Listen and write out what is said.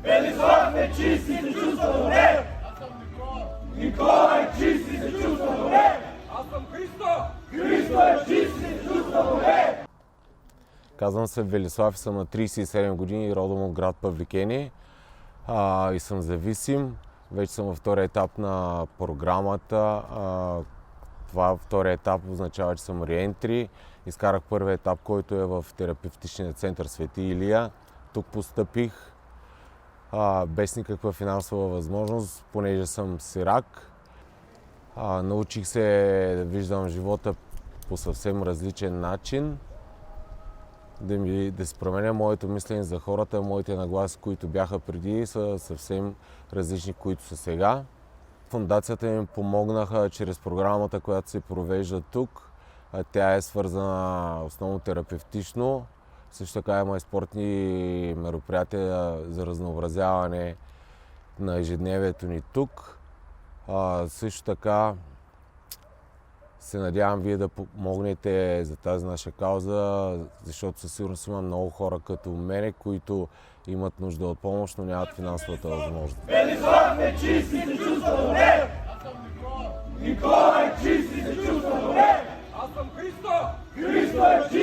Велислав е чист и се чувства добре! Аз съм Никола! Никола е чист и се чувства добре! Аз съм Христо! Христо е чист и се чувства добре! Казвам се Велислав и съм на 37 години и родом от град Павликени и съм зависим. Вече съм във втория етап на програмата. Това втория етап означава, че съм реентри. Изкарах първия етап, който е в терапевтичния център Свети Илия. Тук постъпих без никаква финансова възможност, понеже съм сирак. Научих се да виждам живота по съвсем различен начин, да се променя моето мислене за хората, моите нагласи, които бяха преди, са съвсем различни, които са сега. Фондацията ми помогнаха чрез програмата, която се провежда тук. Тя е свързана основно терапевтично. Също така има и спортни мероприятия за разнообразяване на ежедневието ни тук. Също така се надявам вие да помогнете за тази наша кауза, защото със сигурност има много хора като мене, които имат нужда от помощ, но нямат финансовата възможност. Велислав е чист и се чувства добре! Аз съм Никола! Никола е чист и се чувства добре! Аз съм Христо! Христо е чист!